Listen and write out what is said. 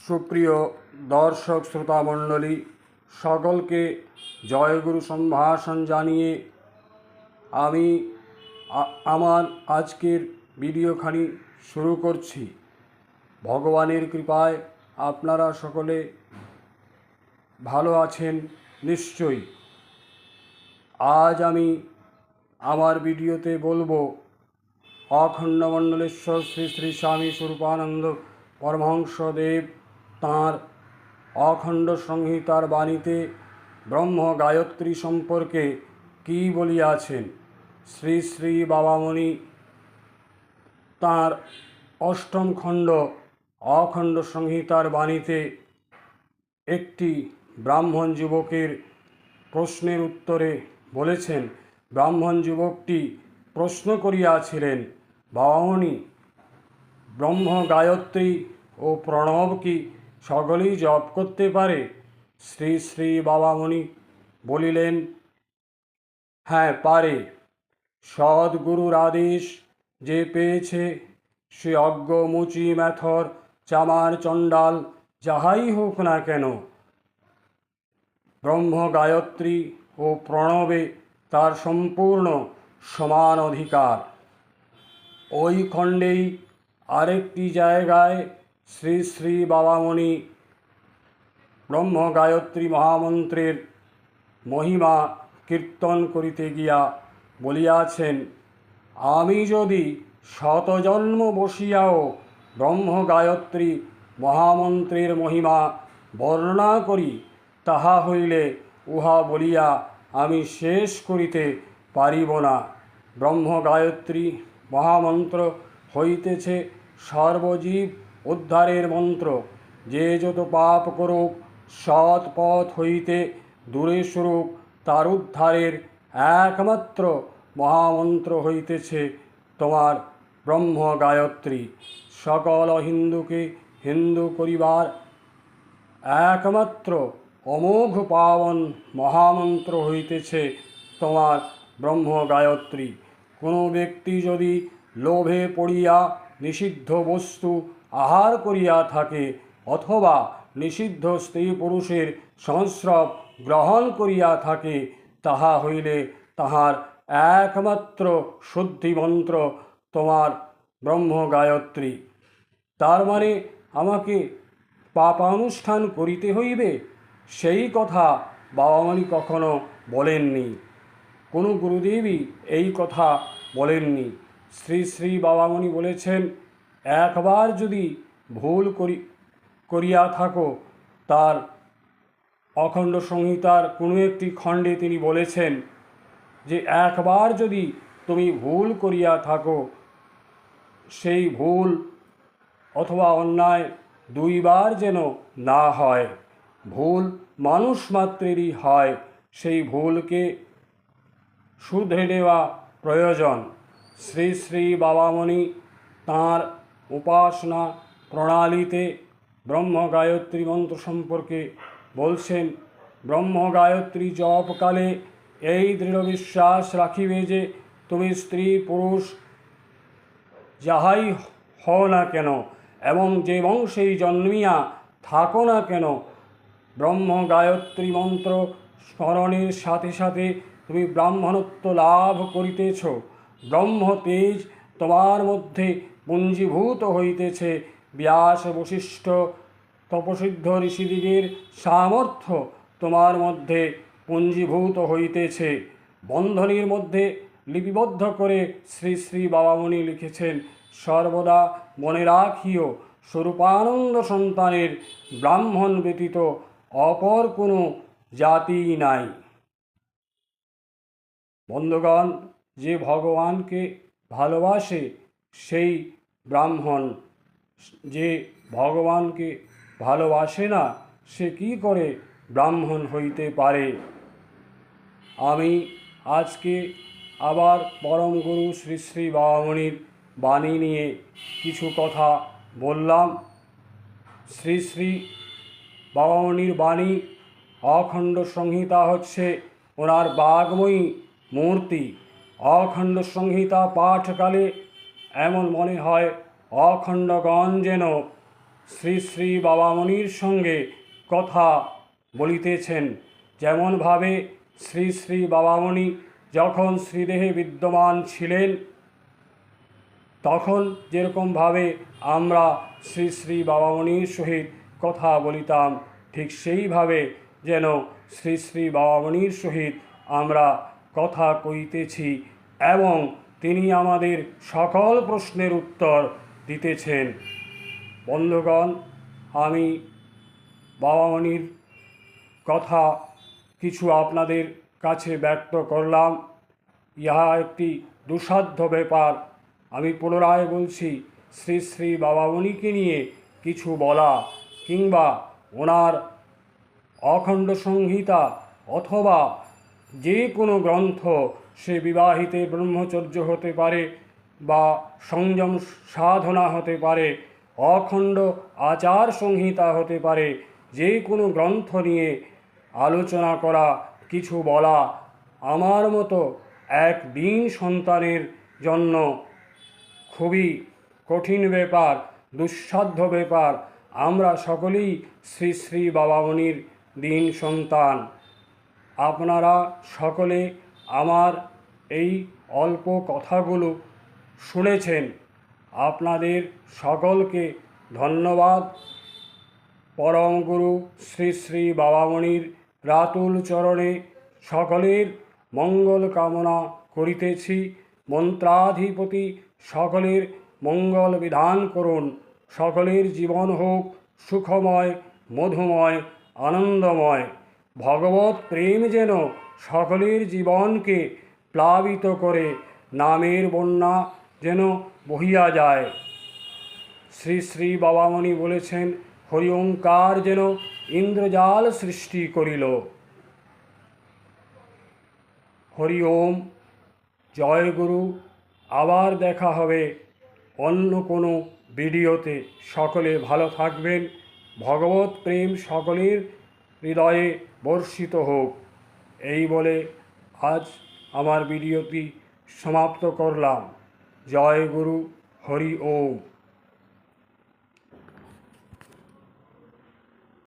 সুপ্রিয় দর্শক শ্রোতা মণ্ডলী, সকলকে জয়গুরু সম্ভাষণ জানিয়ে আমি আমার আজকের ভিডিওখানি শুরু করছি। ভগবানের কৃপায় আপনারা সকলে ভালো আছেন নিশ্চয়ই। আজ আমি আমার ভিডিওতে বলবো অখণ্ডমণ্ডলেশ্বর শ্রী শ্রী স্বামী স্বরূপানন্দ পরমহংসদেব তাঁর অখণ্ড সংহিতার বাণীতে ব্রহ্ম গায়ত্রী সম্পর্কে কী বলিয়াছেন। শ্রী শ্রী বাবামণি তাঁর অষ্টম খণ্ড অখণ্ড সংহিতার বাণীতে একটি ব্রাহ্মণ যুবকের প্রশ্নের উত্তরে বলেছেন, ব্রাহ্মণ যুবকটি প্রশ্ন করিয়াছিলেন, বাবামণি, ব্রহ্ম গায়ত্রী ও প্রণব কি সকলেই জপ করতে পারে? শ্রী শ্রী বাবামণি বলিলেন, হ্যাঁ পারে। সদ্গুরুর আদেশ যে পেয়েছে সে অজ্ঞ মুচি ম্যাথর চামার চণ্ডাল যাহাই হোক না কেন, ব্রহ্ম গায়ত্রী ও প্রণবে তার সম্পূর্ণ সমান অধিকার। ওই খণ্ডেই আরেকটি জায়গায় শ্রী শ্রী বাবামণি ব্রহ্ম গায়ত্রী মহামন্ত্রের মহিমা কীর্তন করিতে গিয়া বলিয়াছেন, আমি যদি শতজন্ম বসিয়াও ব্রহ্ম গায়ত্রী মহামন্ত্রের মহিমা বর্ণনা করি, তাহা হইলে উহা বলিয়া আমি শেষ করিতে পারিব না। ব্রহ্ম গায়ত্রী মহামন্ত্র হইতেছে সর্বজীব উদ্ধারের মন্ত্র। যে যত পাপ করুক, সৎ পথ হইতে দূরে সরুক, তার উদ্ধারের একমাত্র মহামন্ত্র হইতেছে তোমার ব্রহ্ম গায়ত্রী। সকল হিন্দুকে হিন্দু করিবার একমাত্র অমোঘ পাবন মহামন্ত্র হইতেছে তোমার ব্রহ্ম গায়ত্রী। কোনো ব্যক্তি যদি লোভে পড়িয়া নিষিদ্ধ বস্তু আহার করিয়া থাকে অথবা নিষিদ্ধ স্ত্রী পুরুষের সংস্রব গ্রহণ করিয়া থাকে, তাহা হইলে তাহার একমাত্র শুদ্ধিমন্ত্র তোমার ব্রহ্ম গায়ত্রী। তার মানে আমাকে পাপানুষ্ঠান করিতে হইবে, সেই কথা বাবামণি কখনো বলেননি। কোনো গুরুদেবই এই কথা বলেননি। শ্রী শ্রী বাবামণি বলেছেন, একবার যদি ভুল করিয়া থাকো, তার অখণ্ড সংহিতার কোনো একটি খণ্ডে তিনি বলেছেন যে একবার যদি তুমি ভুল করিয়া থাকো, সেই ভুল অথবা অন্যায় দুইবার যেন না হয়। ভুল মানুষ মাত্রেরই হয়, সেই ভুলকে শুধরে নেওয়া প্রয়োজন। শ্রী শ্রী বাবামণি তাঁর উপাসনা প্রণালীতে ব্রহ্ম গায়ত্রী মন্ত্র সম্পর্কে বলছেন, ব্রহ্ম গায়ত্রী জপকালে এই দৃঢ় বিশ্বাস রাখিবে যে তুমি স্ত্রী পুরুষ যাহাই হও না কেন এবং যে বংশেই জন্মিয়া থাকো না কেন, ব্রহ্ম গায়ত্রী মন্ত্র স্মরণের সাথে সাথে তুমি ব্রাহ্মণত্ব লাভ করিতেছ। ব্রহ্ম তেজ তোমার মধ্যে পুঞ্জীভূত হইতেছে। ব্যাস বশিষ্ঠ তপসিদ্ধ ঋষিদিগের সামর্থ্য তোমার মধ্যে পুঞ্জীভূত হইতেছে। বন্ধনীর মধ্যে লিপিবদ্ধ করে শ্রী শ্রী বাবামণি লিখেছেন, সর্বদা মনে রাখিও স্বরূপানন্দ সন্তানের ব্রাহ্মণ ব্যতীত অপর কোনো জাতি নাই। বন্ধুগণ, যে ভগবানকে ভালোবাসে সেই ব্রাহ্মণ, যে ভগবানকে ভালোবাসে না সে কি করে ব্রাহ্মণ হইতে পারে? আমি আজকে আবার পরম গুরু শ্রী শ্রী বাবামণির বাণী নিয়ে কিছু কথা বললাম। শ্রী শ্রী বাবামণির বাণী অখণ্ড সংহিতা হচ্ছে ওনার বাগ্ময়ী মূর্তি। অখণ্ড সংহিতা পাঠকালে এমন মনে হয় অখণ্ডগণ যেন শ্রী শ্রী বাবামণির সঙ্গে কথা বলিতেছেন। যেমনভাবে শ্রী শ্রী বাবামণি যখন শ্রীদেহে বিদ্যমান ছিলেন, তখন যেরকমভাবে আমরা শ্রী শ্রী বাবামণির সহিত কথা বলিতাম, ঠিক সেইভাবে যেন শ্রী শ্রী বাবামণির সহিত আমরা কথা কইতেছি এবং তিনি আমাদের সকল প্রশ্নের উত্তর দিতেছেন। বন্ধুগণ, আমি বাবামণির কথা কিছু আপনাদের কাছে ব্যক্ত করলাম। ইহা একটি দুঃসাধ্য ব্যাপার। আমি পুনরায় বলছি, শ্রী শ্রী বাবামণিকে নিয়ে কিছু বলা কিংবা ওনার অখণ্ড সংহিতা অথবা যে কোনো গ্রন্থ, সে বিবাহিতে ব্রহ্মচর্য হতে পারে বা সংযম সাধনা হতে পারে, অখণ্ড আচার সংহিতা হতে পারে, যে কোনো গ্রন্থ নিয়ে আলোচনা করা, কিছু বলা আমার মতো এক দীন সন্তানের জন্য খুবই কঠিন ব্যাপার, দুঃসাধ্য ব্যাপার। আমরা সকলেই শ্রী শ্রী বাবামণির দীন সন্তান। আপনারা সকলে আমার এই অল্প কথাগুলো শুনেছেন। আপনাদের সকলকে ধন্যবাদ। পরম গুরু শ্রী শ্রী বাবামণির রাতুল চরণে সকলের মঙ্গল কামনা করিতেছি। মন্ত্রাধিপতি সকলের মঙ্গল বিধান করুন। সকলের জীবন হোক সুখময়, মধুময়, আনন্দময়। ভগবত প্রেম যেন সকলের জীবনকে প্লাবিত করে নামের বন্যা যেন বহিয়া যায়। শ্রী শ্রী বাবামণি বলেছেন, হরি ওঙ্কার যেন ইন্দ্রজাল সৃষ্টি করিল। হরি ওম, জয় গুরু। আবার দেখা হবে অন্য কোনো ভিডিওতে। সকলে ভালো থাকবেন। ভগবত প্রেম সকলের হৃদয়ে বর্ষিত হোক, এই বলে আজ আমার ভিডিওটি সমাপ্ত করলাম। জয় গুরু। হরি ওম।